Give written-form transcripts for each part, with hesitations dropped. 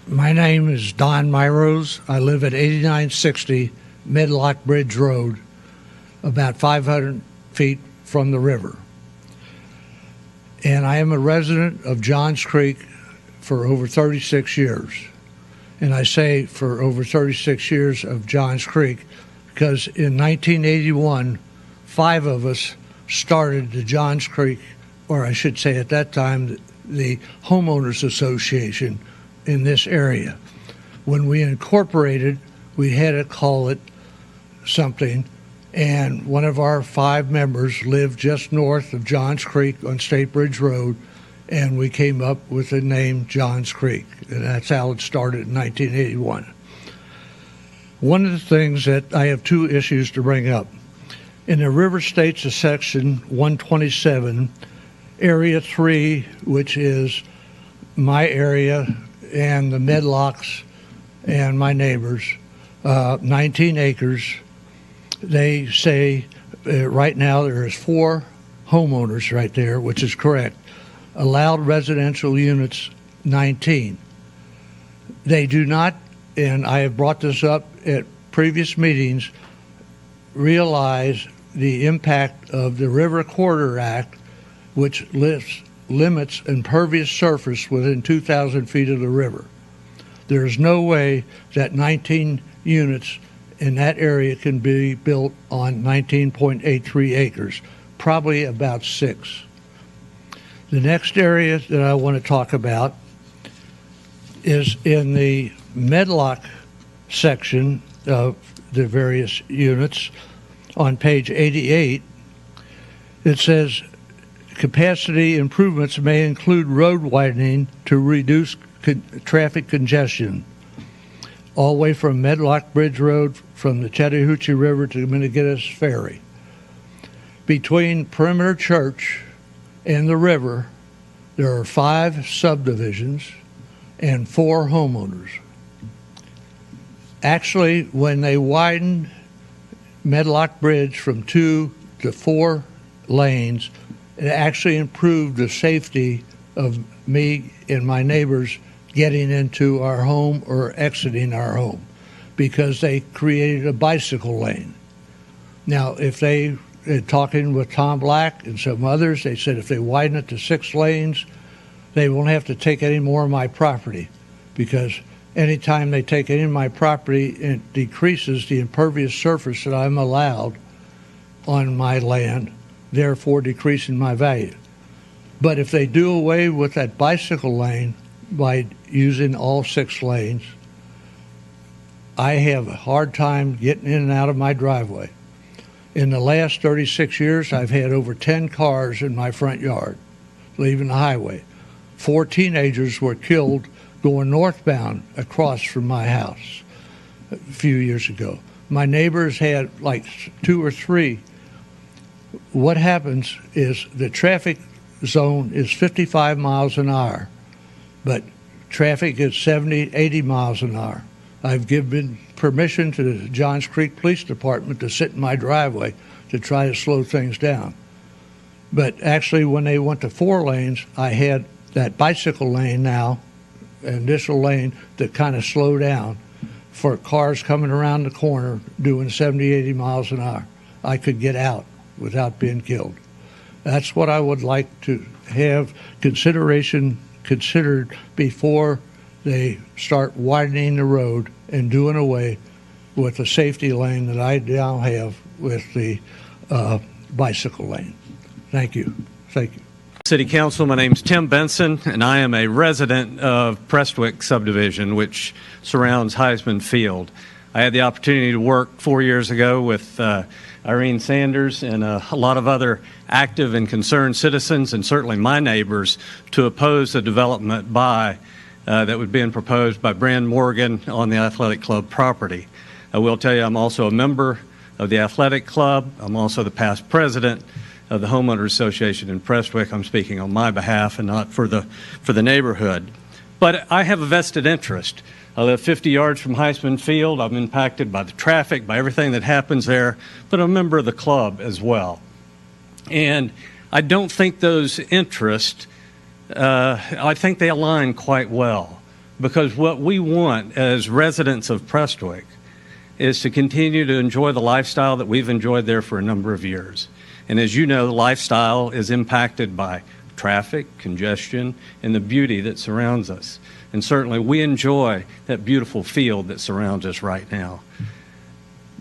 My name is Don Myros. I live at 8960 Medlock Bridge Road, about 500 feet from the river. And I am a resident of Johns Creek for over 36 years. And I say for over 36 years of Johns Creek because in 1981, 5 of us started the Johns Creek, or I should say at that time, the Homeowners Association in this area. When we incorporated, we had to call it something, and one of our 5 members lived just north of Johns Creek on State Bridge Road, and we came up with the name Johns Creek, and that's how it started in 1981. One of the things that I have 2 issues to bring up. In the River States of Section 127, Area 3, which is my area and the Medlocks and my neighbors, 19 acres, they say right now there is 4 homeowners right there, which is correct. Allowed residential units, 19. They do not, and I have brought this up at previous meetings, realize the impact of the River Corridor Act, which limits impervious surface within 2,000 feet of the river. There is no way that 19 units in that area can be built on 19.83 acres, probably about 6. The next area that I want to talk about is in the Medlock section of the various units on page 88. It says capacity improvements may include road widening to reduce traffic congestion all the way from Medlock Bridge Road from the Chattahoochee River to Minnegitis Ferry. Between Perimeter Church and the river, there are 5 subdivisions and 4 homeowners. Actually, when they widened Medlock Bridge from 2 to 4 lanes, it actually improved the safety of me and my neighbors getting into our home or exiting our home because they created a bicycle lane. Now, if they, talking with Tom Black and some others, they said if they widen it to 6 lanes, they won't have to take any more of my property because anytime they take any of my property, it decreases the impervious surface that I'm allowed on my land, therefore decreasing my value. But if they do away with that bicycle lane by using all 6 lanes, I have a hard time getting in and out of my driveway. In the last 36 years, I've had over 10 cars in my front yard leaving the highway. 4 teenagers were killed going northbound across from my house a few years ago. My neighbors had like 2 or 3. What happens is the traffic zone is 55 miles an hour, but traffic is 70, 80 miles an hour. I've given permission to the Johns Creek Police Department to sit in my driveway to try to slow things down. But actually, when they went to 4 lanes, I had that bicycle lane now, initial lane, that kind of slow down for cars coming around the corner doing 70, 80 miles an hour. I could get out without being killed. That's what I would like to have considered before they start widening the road and doing away with the safety lane that I now have with the bicycle lane. Thank you. Thank you. City Council, my name's Tim Benson, and I am a resident of Prestwick subdivision, which surrounds Heisman Field. I had the opportunity to work 4 years ago with Irene Sanders and a lot of other active and concerned citizens, and certainly my neighbors, to oppose the development that was being proposed by Brand Morgan on the athletic club property. I will tell you I'm also a member of the athletic club. I'm also the past president of the Homeowners Association in Prestwick. I'm speaking on my behalf and not for the neighborhood. But I have a vested interest. I live 50 yards from Heisman Field. I'm impacted by the traffic, by everything that happens there, but I'm a member of the club as well. And I don't think those interests, I think they align quite well. because what we want as residents of Prestwick is to continue to enjoy the lifestyle that we've enjoyed there for a number of years. And as you know, the lifestyle is impacted by traffic, congestion, and the beauty that surrounds us. And certainly we enjoy that beautiful field that surrounds us right now.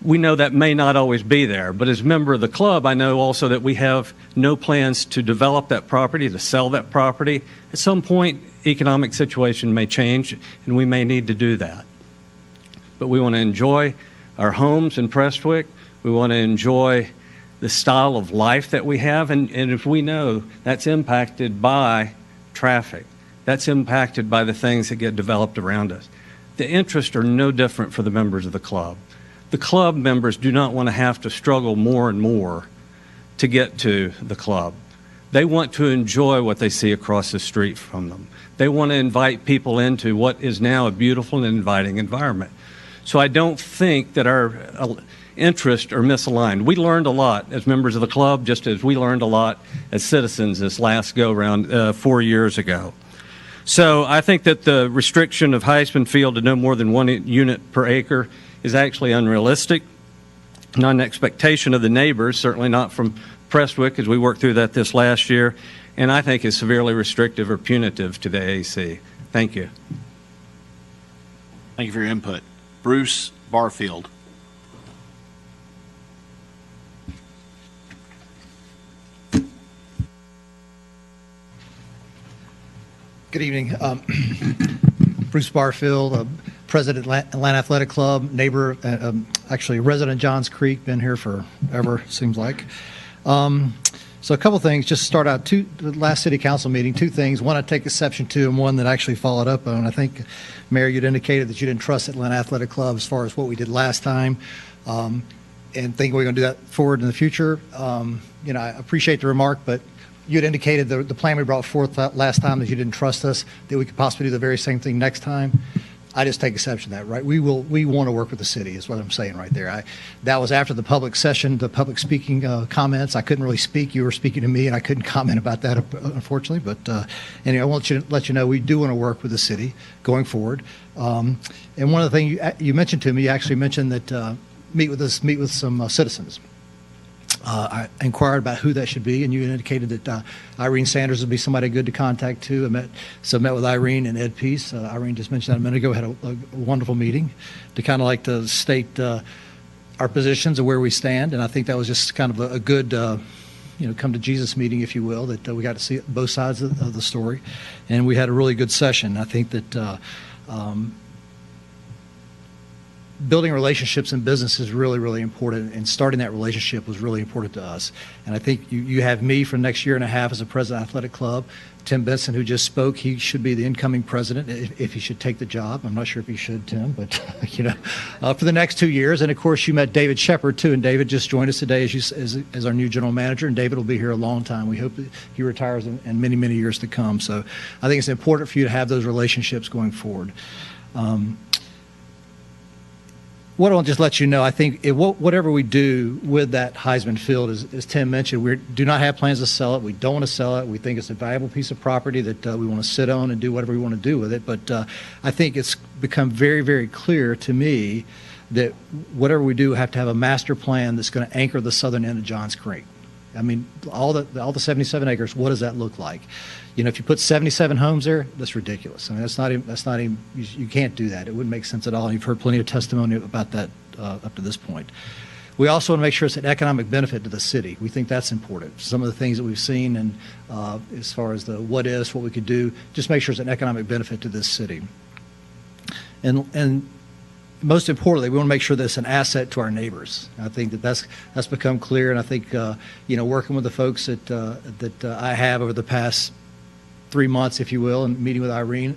We know that may not always be there, but as a member of the club, I know also that we have no plans to develop that property, to sell that property. At some point, economic situation may change, and we may need to do that. But we want to enjoy our homes in Prestwick. We want to enjoy the style of life that we have, and if we know that's impacted by traffic, that's impacted by the things that get developed around us. The interests are no different for the members of the club. The club members do not want to have to struggle more and more to get to the club. They want to enjoy what they see across the street from them. They want to invite people into what is now a beautiful and inviting environment. So I don't think that our interests are misaligned. We learned a lot as members of the club, just as we learned a lot as citizens this last go-round 4 years ago. So I think that the restriction of Heisman Field to no more than 1 unit per acre is actually unrealistic, not an expectation of the neighbors, certainly not from Prestwick as we worked through that this last year, and I think is severely restrictive or punitive to the AAC. Thank you. Thank you for your input. Bruce Barfield. Good evening. Bruce Barfield, President Atlanta Athletic Club, neighbor, actually resident of Johns Creek, been here forever, seems like. So a couple things, just to start out, the last city council meeting, two things. One I take exception to and one that I actually followed up on. I think, Mayor, you'd indicated that you didn't trust Atlanta Athletic Club as far as what we did last time, and think we're going to do that forward in the future. I appreciate the remark, but you had indicated the plan we brought forth last time that you didn't trust us, that we could possibly do the very same thing next time. I just take exception to that, right? We want to work with the city is what I'm saying right there. That was after the public session, the public speaking comments. I couldn't really speak. You were speaking to me, and I couldn't comment about that, unfortunately. But anyway, I want to let you know we do want to work with the city going forward. And one of the things you mentioned to me, you actually mentioned that meet with some citizens. I inquired about who that should be, and you indicated that Irene Sanders would be somebody good to contact too. I met with Irene and Ed Peace. Irene just mentioned that a minute ago. Had a wonderful meeting to kind of like to state our positions and where we stand, and I think that was just kind of a good come to Jesus meeting, if you will, that we got to see both sides of the story, and we had a really good session. I think that building relationships in business is really, really important, and starting that relationship was really important to us. And I think you have me for the next year and a half as a president of the athletic club. Tim Benson, who just spoke, he should be the incoming president if he should take the job. I'm not sure if he should, Tim, but for the next 2 years. And of course, you met David Shepard too, and David just joined us today as our new general manager. And David will be here a long time. We hope that he retires in many, many years to come. So I think it's important for you to have those relationships going forward. What I'll just let you know, I think whatever we do with that Heisman Field, as Tim mentioned, we do not have plans to sell it. We don't want to sell it. We think it's a valuable piece of property that we want to sit on and do whatever we want to do with it. But I think it's become very, very clear to me that whatever we do, we have to have a master plan that's going to anchor the southern end of Johns Creek. I mean, all the 77 acres, what does that look like? If you put 77 homes there, that's ridiculous. I mean, that's not even you can't do that. It wouldn't make sense at all. You've heard plenty of testimony about that up to this point. We also want to make sure it's an economic benefit to the city. We think that's important. Some of the things that we've seen, and as far as the what we could do, just make sure it's an economic benefit to this city. And most importantly, we want to make sure that it's an asset to our neighbors. I think that's become clear, and I think working with the folks that I have over the past 3 months, if you will, and meeting with Irene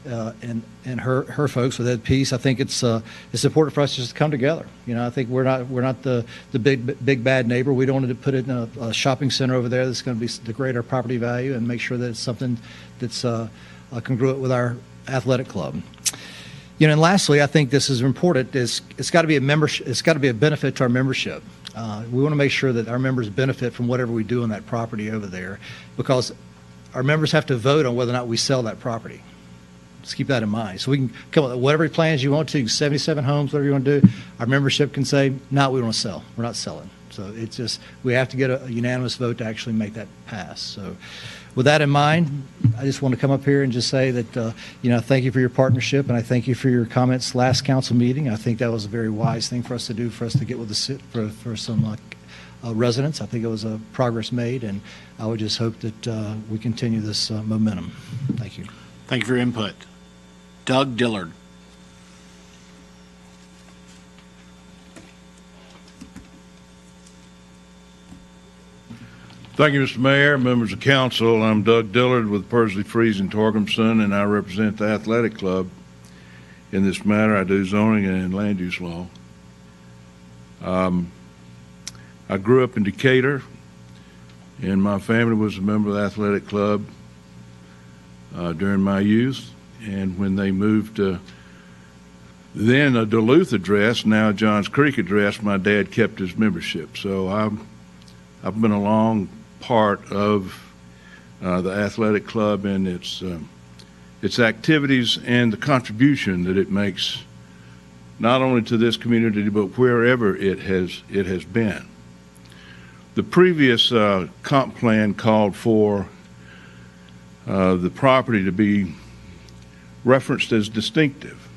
and her folks with Ed Peace, I think it's important for us just to come together. I think we're not the big bad neighbor. We don't want to put it in a shopping center over there that's going to degrade our property value, and make sure that it's something that's congruent with our athletic club. And lastly, I think this is important. It's got to be a membership. It's got to be a benefit to our membership. We want to make sure that our members benefit from whatever we do on that property over there, because our members have to vote on whether or not we sell that property. Just keep that in mind. So we can come up with whatever plans you want to, 77 homes, whatever you want to do. Our membership can say, no, we want to sell. We're not selling. So it's just, we have to get a unanimous vote to actually make that pass. So with that in mind, I just want to come up here and just say that, thank you for your partnership, and I thank you for your comments last council meeting. I think that was a very wise thing for us to do, for us to get with for some residents. I think it was a progress made, and I would just hope that we continue this momentum. Thank you. Thank you for your input. Doug Dillard. Thank you, Mr. Mayor, members of council. I'm Doug Dillard with Pursley, Freeze, and Torgumson, and I represent the athletic club. In this matter, I do zoning and land use law. I grew up in Decatur, and my family was a member of the athletic club during my youth. And when they moved to then a Duluth address, now Johns Creek address, my dad kept his membership. So I've been a long part of the athletic club and its activities and the contribution that it makes, not only to this community but wherever it has been. The previous comp plan called for the property to be referenced as distinctive.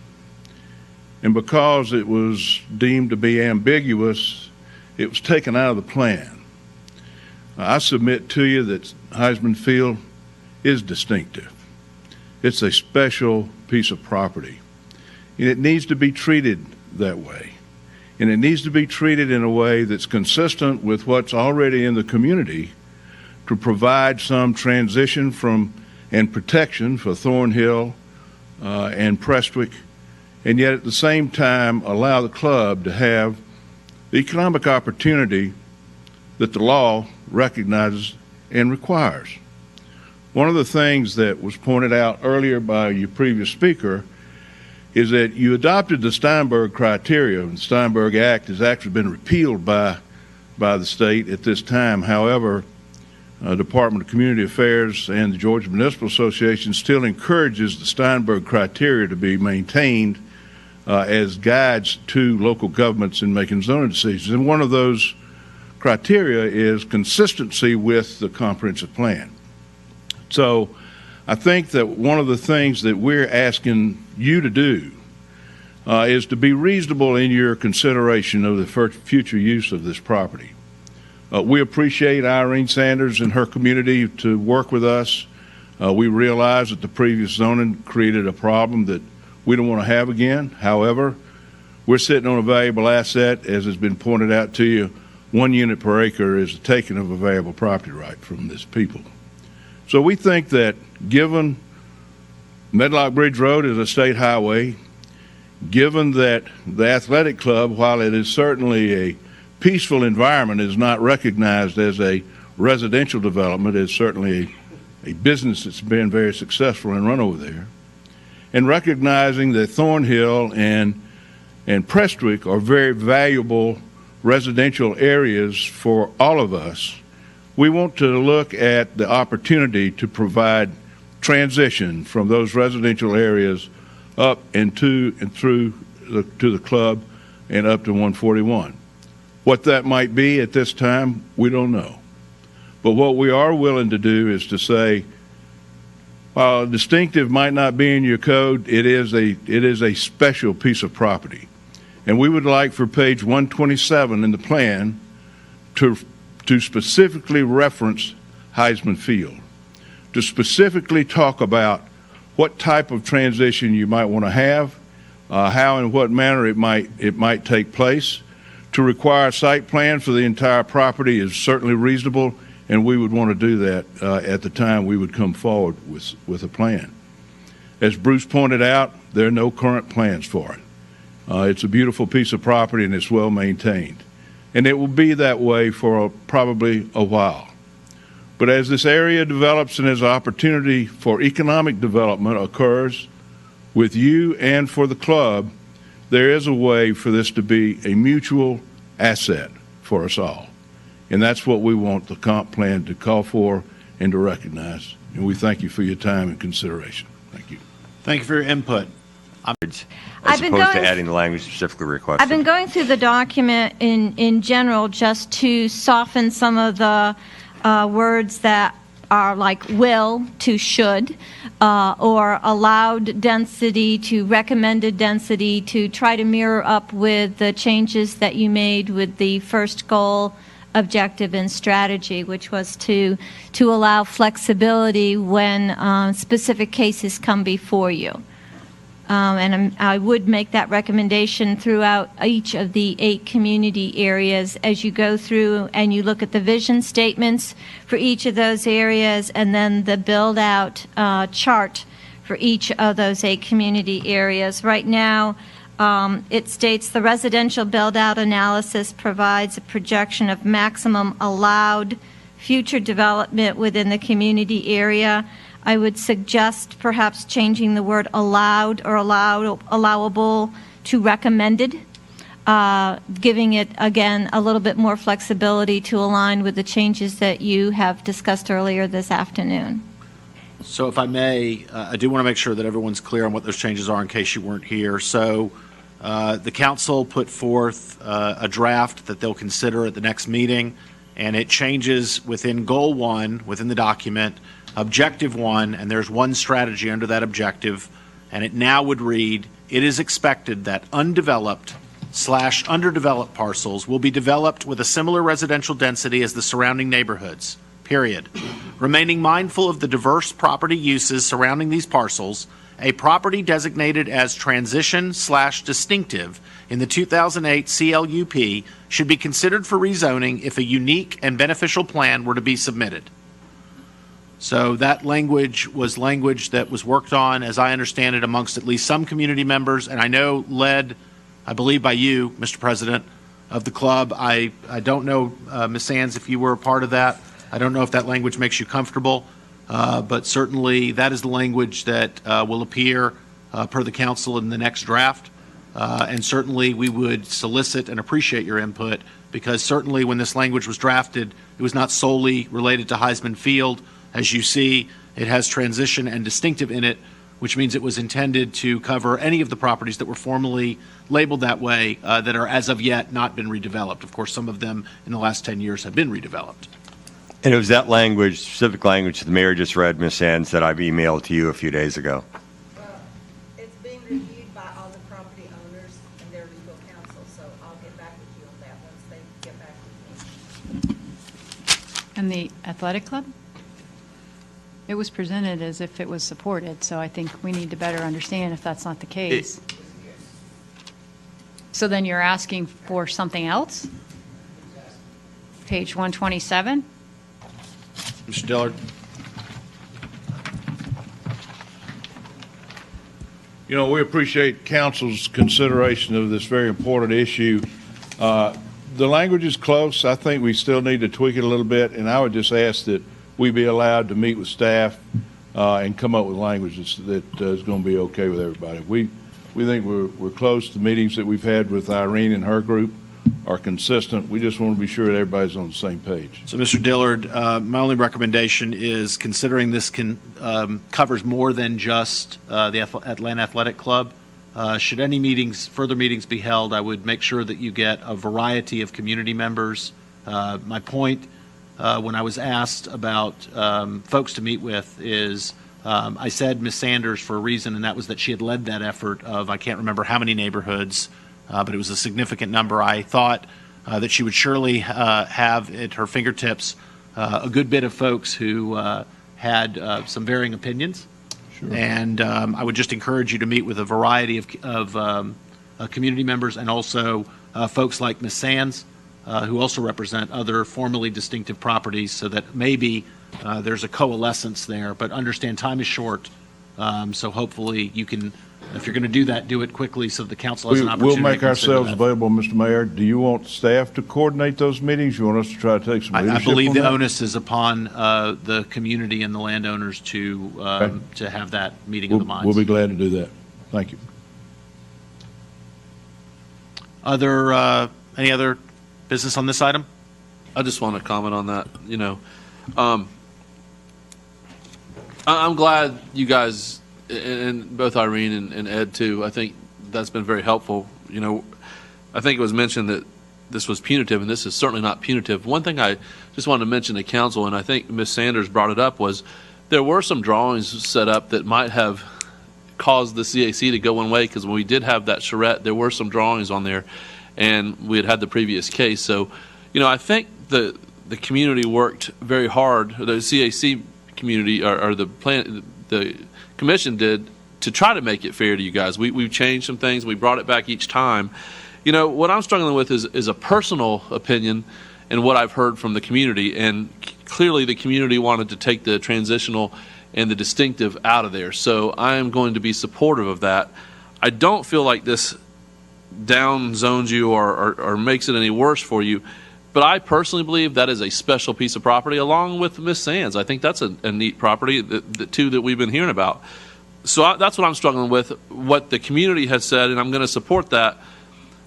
And because it was deemed to be ambiguous, it was taken out of the plan. I submit to you that Heisman Field is distinctive. It's a special piece of property, and it needs to be treated that way. And it needs to be treated in a way that's consistent with what's already in the community to provide some transition from and protection for Thornhill and Prestwick, and yet at the same time allow the club to have the economic opportunity that the law recognizes and requires. One of the things that was pointed out earlier by your previous speaker is that you adopted the Steinberg criteria, and the Steinberg Act has actually been repealed by the state at this time. However, Department of Community Affairs and the Georgia Municipal Association still encourages the Steinberg criteria to be maintained as guides to local governments in making zoning decisions. And one of those criteria is consistency with the comprehensive plan. So I think that one of the things that we're asking you to do is to be reasonable in your consideration of the future use of this property. We appreciate Irene Sanders and her community to work with us. We realize that the previous zoning created a problem that we don't want to have again. However, we're sitting on a valuable asset, as has been pointed out to you. 1 unit per acre is the taking of a valuable property right from this people. So we think that given Medlock Bridge Road is a state highway, given that the athletic club, while it is certainly a peaceful environment, is not recognized as a residential development, is certainly a business that's been very successful and run over there, and recognizing that Thornhill and Prestwick are very valuable residential areas for all of us, we want to look at the opportunity to provide transition from those residential areas up and to and through to the club and up to 141. What that might be at this time, we don't know. But what we are willing to do is to say, while distinctive might not be in your code, it is a special piece of property. And we would like for page 127 in the plan to specifically reference Heisman Field, to specifically talk about what type of transition you might want to have, how and what manner it might take place. To require a site plan for the entire property is certainly reasonable, and we would want to do that at the time we would come forward with a plan. As Bruce pointed out, there are no current plans for it. It's a beautiful piece of property and it's well maintained. And it will be that way for probably a while. But as this area develops and as opportunity for economic development occurs with you and for the club, there is a way for this to be a mutual asset for us all. And that's what we want the comp plan to call for and to recognize. And we thank you for your time and consideration. Thank you. Thank you for your input. As I've been opposed to going- adding the language specifically requested. I've been going through the document in general just to soften some of the words that are like will to should, or allowed density to recommended density, to try to mirror up with the changes that you made with the first goal, objective, and strategy, which was to allow flexibility when specific cases come before you. I would make that recommendation throughout each of the 8 community areas as you go through and you look at the vision statements for each of those areas, and then the build-out chart for each of those 8 community areas. Right now, it states the residential build-out analysis provides a projection of maximum allowed future development within the community area. I would suggest perhaps changing the word allowed or allowable to recommended, giving it, again, a little bit more flexibility to align with the changes that you have discussed earlier this afternoon. So if I may, I do want to make sure that everyone's clear on what those changes are in case you weren't here. So the council put forth a draft that they'll consider at the next meeting, and it changes within Goal 1 within the document, Objective 1, and there's one strategy under that objective, and it now would read, it is expected that undeveloped/underdeveloped parcels will be developed with a similar residential density as the surrounding neighborhoods, period. Remaining mindful of the diverse property uses surrounding these parcels, a property designated as transition/distinctive in the 2008 CLUP should be considered for rezoning if a unique and beneficial plan were to be submitted. So that language was language that was worked on, as I understand it, amongst at least some community members, and I know led, I believe, by you, Mr. President, of the club. I don't know, Ms. Sands, if you were a part of that. I don't know if that language makes you comfortable, but certainly that is the language that will appear per the council in the next draft. And certainly we would solicit and appreciate your input, because certainly when this language was drafted, it was not solely related to Heisman Field. As you see, it has transition and distinctive in it, which means it was intended to cover any of the properties that were formerly labeled that way that are as of yet not been redeveloped. Of course, some of them in the last 10 years have been redeveloped. And it was that language, specific language that the mayor just read, Ms. Sands, that I've emailed to you a few days ago. It's being reviewed by all the property owners and their legal counsel, so I'll get back with you on that once they get back with me. And the athletic club? It was presented as if it was supported, so I think we need to better understand if that's not the case. So then you're asking for something else? Page 127? Mr. Dillard? You know, we appreciate council's consideration of this very important issue. The language is close. I think we still need to tweak it a little bit, and I would just ask that we be allowed to meet with staff and come up with language that is going to be okay with everybody. We think we're close. The meetings that we've had with Irene and her group are consistent. We just want to be sure that everybody's on the same page. So, Mr. Dillard, my only recommendation is, considering this covers more than just the Atlanta Athletic Club, should any further meetings be held, I would make sure that you get a variety of community members. My point, when I was asked about folks to meet with, is I said Ms. Sanders for a reason, and that was that she had led that effort of, I can't remember how many neighborhoods, but it was a significant number. I thought that she would surely have at her fingertips a good bit of folks who had some varying opinions. Sure. And I would just encourage you to meet with a variety of community members, and also folks like Ms. Sands, who also represent other formerly distinctive properties, so that maybe there's a coalescence there. But understand time is short, so hopefully you can, if you're going to do that, do it quickly so the council has an opportunity. We'll make to consider ourselves that. available, Mr. Mayor. Do you want staff to coordinate those meetings? You want us to try to take some leadership I believe on the that? onus is upon the community and the landowners to have that meeting of the minds. We'll be glad to do that. Thank you. Any other business on this item? I just want to comment on that. I'm glad you guys and both Irene and Ed too, I think that's been very helpful. You know, I think it was mentioned that this was punitive, and this is certainly not punitive. One thing I just wanted to mention to council, and I think Ms. Sanders brought it up, was there were some drawings set up that might have caused the CAC to go one way, because when we did have that charrette, there were some drawings on there, and we had the previous case. So, you know, I think the community worked very hard, the CAC community, or the commission did, to try to make it fair to you guys. We've changed some things. We brought it back each time. You know, what I'm struggling with is a personal opinion and what I've heard from the community. And clearly the community wanted to take the transitional and the distinctive out of there. So I am going to be supportive of that. I don't feel like this down zones you or makes it any worse for you. But I personally believe that is a special piece of property, along with Miss Sands. I think that's a neat property, the two that we've been hearing about. So that's what I'm struggling with, what the community has said, and I'm going to support that.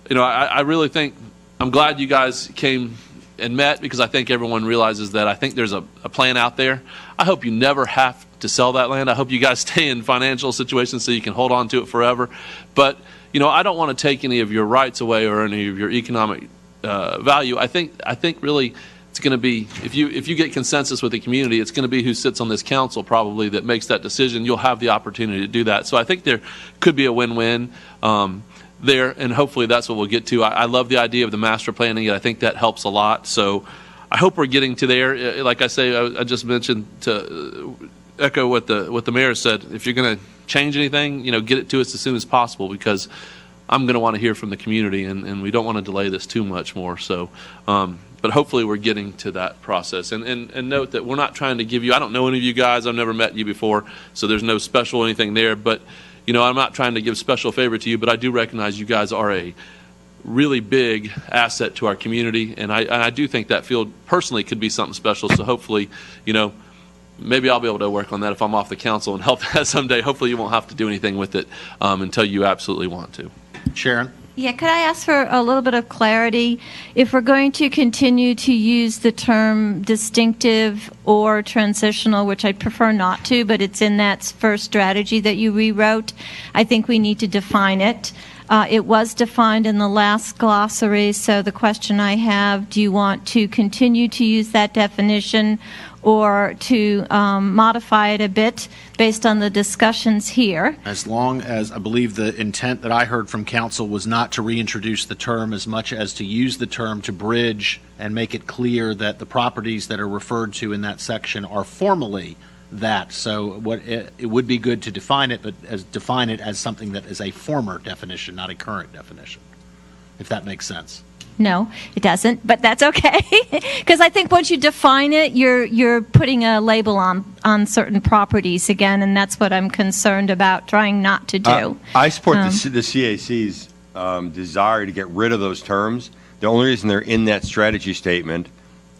You know, I really think, I'm glad you guys came and met, because I think everyone realizes that I think there's a plan out there. I hope you never have to sell that land. I hope you guys stay in financial situations so you can hold on to it forever. But, you know, I don't want to take any of your rights away or any of your economic value. I think really it's going to be, if you get consensus with the community, it's going to be who sits on this council probably that makes that decision. You'll have the opportunity to do that. So I think there could be a win-win there, and hopefully that's what we'll get to. I love the idea of the master planning, and I think that helps a lot. So I hope we're getting to there. Like I say, I just mentioned, to echo what the mayor said, if you're going to change anything, you know, get it to us as soon as possible, because I'm going to want to hear from the community, and we don't want to delay this too much more. So, but hopefully we're getting to that process. And note that we're not trying to give you, I don't know any of you guys, I've never met you before, so there's no special anything there. But, you know, I'm not trying to give special favor to you, but I do recognize you guys are a really big asset to our community. And I do think that field personally could be something special. So hopefully, you know, maybe I'll be able to work on that if I'm off the council and help that someday. Hopefully you won't have to do anything with it until you absolutely want to. Sharon? Yeah, could I ask for a little bit of clarity? If we're going to continue to use the term distinctive or transitional, which I prefer not to, but it's in that first strategy that you rewrote, I think we need to define it. It was defined in the last glossary, so the question I have, do you want to continue to use that definition or to modify it a bit based on the discussions here? As long as, I believe the intent that I heard from council was not to reintroduce the term as much as to use the term to bridge and make it clear that the properties that are referred to in that section are formally that. So what it would be good to define it, but define it as something that is a former definition, not a current definition, if that makes sense. No, it doesn't, but that's okay. Because I think once you define it, you're putting a label on certain properties again, and that's what I'm concerned about trying not to do. I support the CAC's desire to get rid of those terms. The only reason they're in that strategy statement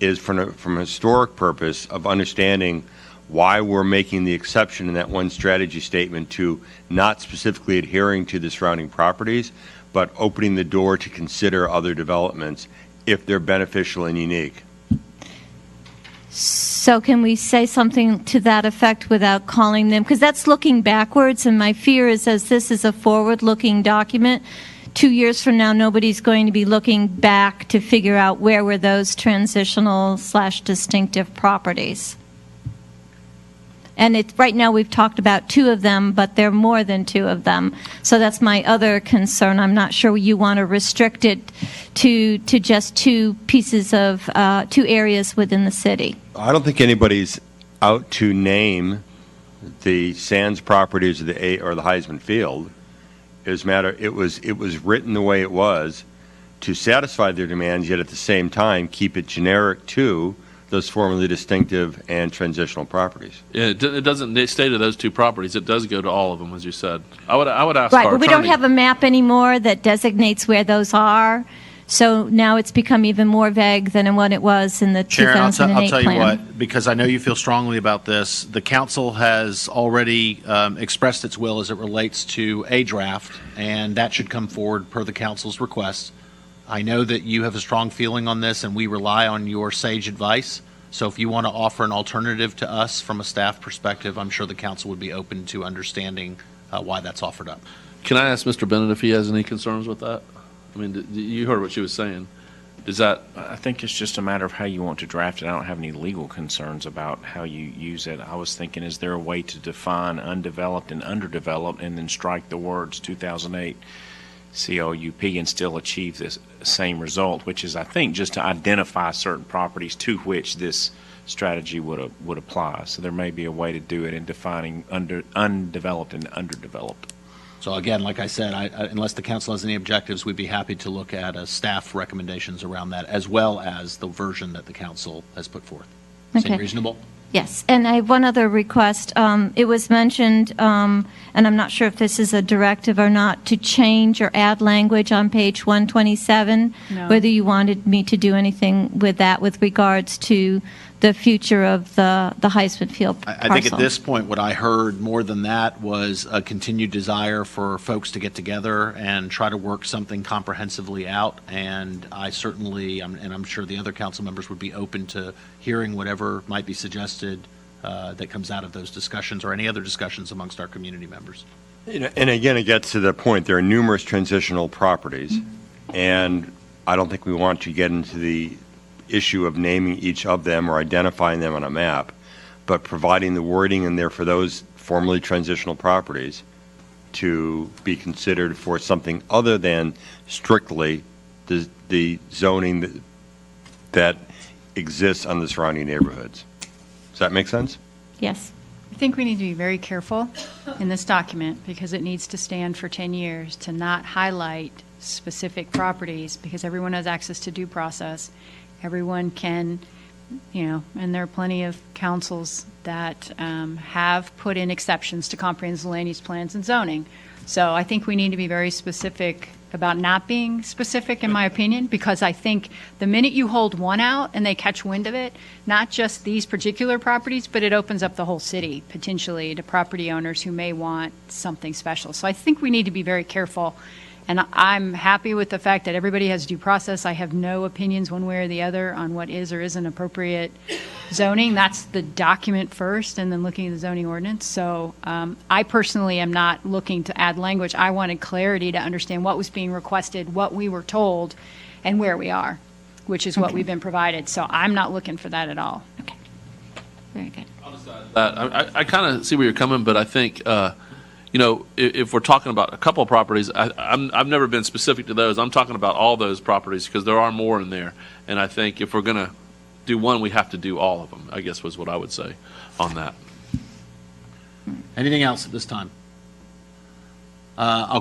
is from a historic purpose of understanding why we're making the exception in that one strategy statement to not specifically adhering to the surrounding properties, but opening the door to consider other developments if they're beneficial and unique. So can we say something to that effect without calling them? Because that's looking backwards, and my fear is, as this is a forward-looking document, 2 years from now, nobody's going to be looking back to figure out where were those transitional/distinctive properties. And right now we've talked about 2 of them, but there are more than 2 of them. So that's my other concern. I'm not sure you want to restrict it to just 2 pieces of 2 areas within the city. I don't think anybody's out to name the Sands properties or the Heisman Field. As a matter, it was written the way it was to satisfy their demands, yet at the same time keep it generic to those formerly distinctive and transitional properties. Yeah, it doesn't stay to those 2 properties. It does go to all of them, as you said. I would ask right, our but we don't attorney. have a map anymore that designates where those are. So now it's become even more vague than what it was in the Sharon, 2008 I'll tell plan. you what, because I know you feel strongly about this, the council has already expressed its will as it relates to a draft, and that should come forward per the council's request. I know that you have a strong feeling on this, and we rely on your sage advice. So if you want to offer an alternative to us from a staff perspective, I'm sure the council would be open to understanding why that's offered up. Can I ask Mr. Bennett if he has any concerns with that? I mean, you heard what she was saying. Is that, I think it's just a matter of how you want to draft it. I don't have any legal concerns about how you use it. I was thinking, is there a way to define undeveloped and underdeveloped and then strike the words 2008 CLUP and still achieve this same result, which is, I think, just to identify certain properties to which this strategy would apply. So there may be a way to do it in defining undeveloped and underdeveloped. So again, like I said, unless the council has any objectives, we'd be happy to look at staff recommendations around that, as well as the version that the council has put forth. Okay. Seem reasonable? Yes, and I have one other request. It was mentioned, and I'm not sure if this is a directive or not, to change or add language on page 127, No. whether you wanted me to do anything with that with regards to the future of the Heisman Field parcel. I think at this point, what I heard more than that was a continued desire for folks to get together and try to work something comprehensively out. And I certainly, and I'm sure the other council members would be open to hearing whatever might be suggested that comes out of those discussions or any other discussions amongst our community members. And again, it gets to the point, there are numerous transitional properties, and I don't think we want to get into the issue of naming each of them or identifying them on a map, but providing the wording in there for those formerly transitional properties to be considered for something other than strictly the zoning that exists on the surrounding neighborhoods. Does that make sense? Yes. I think we need to be very careful in this document, because it needs to stand for 10 years, to not highlight specific properties, because everyone has access to due process. Everyone can, and there are plenty of councils that have put in exceptions to comprehensive land use plans and zoning. So I think we need to be very specific about not being specific, in my opinion, because I think the minute you hold one out and they catch wind of it, not just these particular properties, but it opens up the whole city potentially to property owners who may want something special. So I think we need to be very careful. And I'm happy with the fact that everybody has due process. I have no opinions one way or the other on what is or isn't appropriate zoning. That's the document first, and then looking at the zoning ordinance. So I personally am not looking to add language. I wanted clarity to understand what was being requested, what we were told, and where we are, which is what we've been provided. So I'm not looking for that at all. Okay. Very good. I kind of see where you're coming, but I think, if we're talking about a couple of properties, I've never been specific to those. I'm talking about all those properties because there are more in there. And I think if we're going to do one, we have to do all of them, I guess was what I would say on that. Anything else at this time? I'll